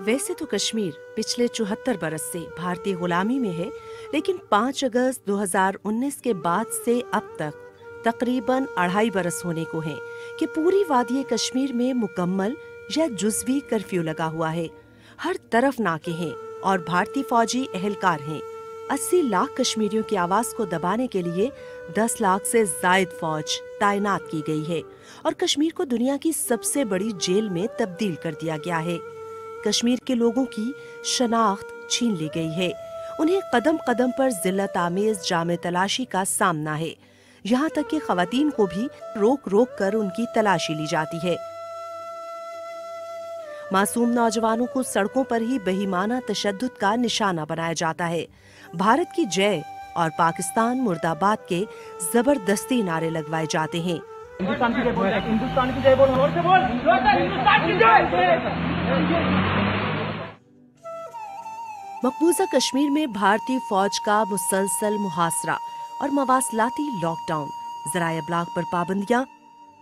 वैसे तो कश्मीर पिछले 74 बरस से भारतीय गुलामी में है, लेकिन 5 अगस्त 2019 के बाद से अब तक तकरीबन 2.5 बरस होने को हैं कि पूरी वादी कश्मीर में मुकम्मल या जुज़वी कर्फ्यू लगा हुआ है। हर तरफ नाके हैं और भारतीय फौजी एहलकार हैं। 80 लाख कश्मीरियों की आवाज को दबाने के लिए 10 लाख से जायद फौज तैनात की गई है और कश्मीर को दुनिया की सबसे बड़ी जेल में तब्दील कर दिया गया है। कश्मीर के लोगों की शनाख्त छीन ली गई है। उन्हें कदम कदम पर जिल्लत आमेज जामे तलाशी का सामना है। यहाँ तक कि खवातीन को भी रोक रोक कर उनकी तलाशी ली जाती है। मासूम नौजवानों को सड़कों पर ही बेईमाना तशद्दुद का निशाना बनाया जाता है। भारत की जय और पाकिस्तान मुर्दाबाद के जबरदस्ती नारे लगवाए जाते हैं। हिंदुस्तान की जय बोल, हिंदुस्तान की जय बोल, जोर से बोल, हिंदुस्तान की जय। मकबूजा कश्मीर में भारतीय फौज का मुसलसल मुहासरा और मवासलाती लॉकडाउन, ज़राए इब्लाग पर पाबंदियां,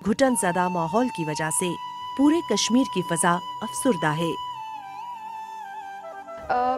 घुटन ज़दा माहौल की वजह से पूरे कश्मीर की फजा अफसुर्दा है।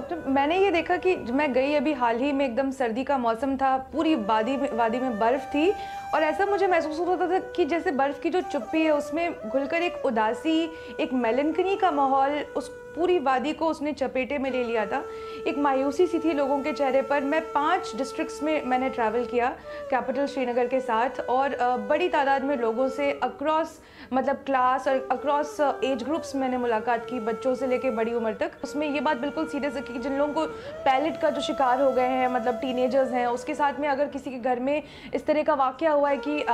तो मैंने ये देखा कि मैं गई अभी हाल ही में, एकदम सर्दी का मौसम था, पूरी वादी में बर्फ़ थी और ऐसा मुझे महसूस होता था कि जैसे बर्फ़ की जो चुप्पी है उसमें घुलकर एक उदासी, एक मेलनकनी का माहौल उस पूरी वादी को उसने चपेटे में ले लिया था। एक मायूसी सी थी लोगों के चेहरे पर। मैं 5 डिस्ट्रिक्ट्स में मैंने ट्रैवल किया कैपिटल श्रीनगर के साथ और बड़ी तादाद में लोगों से अक्रॉस मतलब क्लास और अक्रॉस एज ग्रुप्स मैंने मुलाकात की, बच्चों से लेके बड़ी उम्र तक। उसमें ये बात बिल्कुल सीरियस है कि जिन लोगों को पैलेट का जो शिकार हो गए हैं, मतलब टीनेजर्स हैं, उसके साथ में अगर किसी के घर में इस तरह का वाक़या हुआ है कि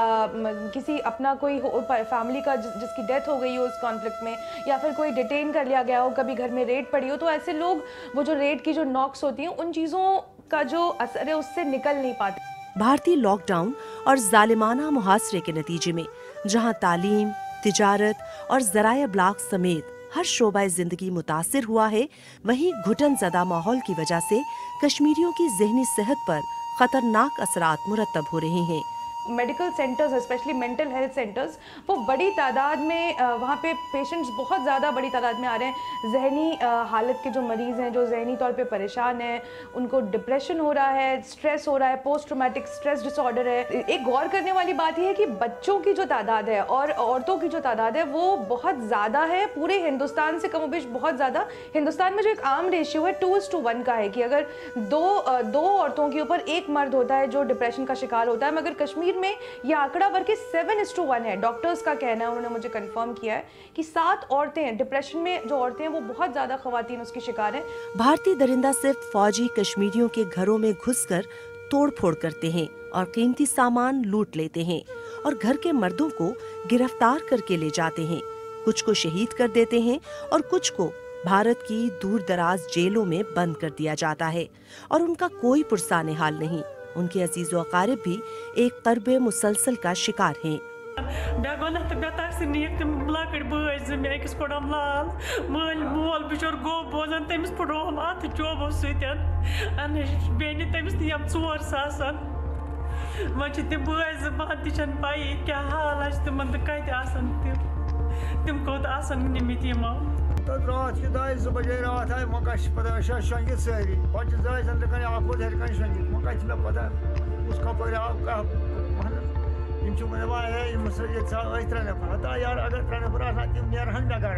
किसी अपना कोई फैमिली का जिसकी डेथ हो गई हो उस कॉन्फ्लिक्ट में, या फिर कोई डिटेन कर लिया गया हो, कभी घर में रेड पड़ी हो, तो ऐसे लोग वो जो रेड की जो नॉक्स होती हैं उन चीज़ों का जो असर है उससे निकल नहीं पाते। भारतीय लॉकडाउन और जालिमाना मुहासरे के नतीजे में जहां तालीम, तिजारत और ज़राए इब्लाग समेत हर शोबा जिंदगी मुतासिर हुआ है, वहीं घुटन ज़दा माहौल की वजह से कश्मीरियों की ज़हनी सेहत पर खतरनाक असरात मुरतब हो रहे हैं। Medical centres, specially mental health centres, वो बड़ी तादाद में वहाँ पे पेशेंट्स बहुत ज़्यादा बड़ी तादाद में आ रहे हैं। जहनी हालत के जो मरीज़ हैं, जो जहनी तौर पे परेशान हैं, उनको डिप्रेशन हो रहा है, स्ट्रेस हो रहा है, पोस्ट ट्रॉमेटिक स्ट्रेस डिसऑर्डर है। एक गौर करने वाली बात यह है कि बच्चों की जो तादाद है और औरतों की जो तादाद है वो बहुत ज़्यादा है, पूरे हिंदुस्तान से कमोबेश बहुत ज़्यादा। हिंदुस्तान में जो एक आम रेशियो है 2:1 का है कि अगर दो औरतों के ऊपर एक मर्द होता है जो डिप्रेशन का शिकार होता है, मगर कश्मीर में यह आंकड़ा बढ़ के 7:1 है। डॉक्टर्स का कहना है, उन्होंने मुझे कंफर्म किया है कि 7 औरतें, डिप्रेशन में जो औरतें हैं वो बहुत ज्यादा खवातीन उसकी शिकार हैं। भारतीय दरिंदा सिर्फ फौजी कश्मीरियों के घरों में घुसकर तोड़फोड़ करते हैं और कीमती सामान लूट लेते हैं और घर के मर्दों को गिरफ्तार करके ले जाते हैं। कुछ को शहीद कर देते हैं और कुछ को भारत की दूर दराज जेलों में बंद कर दिया जाता है और उनका कोई पुरसाने हाल नहीं। उनके अजीज़ व अकारिब भी एक कर्बे मुसलसल का शिकार हैं। तो रात की 2 बजे रात आए मका पता शंगित सारी पे जाए हर कन शंगित मका में पता उसका पर त्रे नफर हता यार अगर 3 नफर तम नेरहन मे गर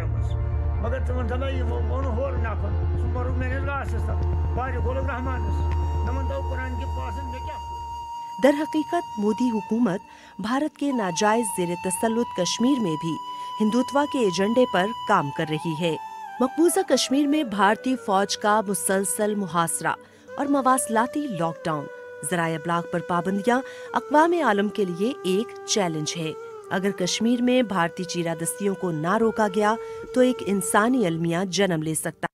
मगर तुम वो होर नफर सह मर मेरे लाशस तक गोलक रहमान नमन तो कुरान के पास में क्या। दर हकीकत मोदी हुकूमत भारत के नाजायज ज़ेर तसल्लुत कश्मीर में भी हिंदुत्व के एजेंडे पर काम कर रही है। मकबूजा कश्मीर में भारतीय फौज का मुसलसल मुहासरा और मवासलाती लॉकडाउन, ज़राए इब्लाग पर पाबंदियां अक़वाम आलम के लिए एक चैलेंज है। अगर कश्मीर में भारतीय चीरादस्तियों को ना रोका गया तो एक इंसानी अलमिया जन्म ले सकता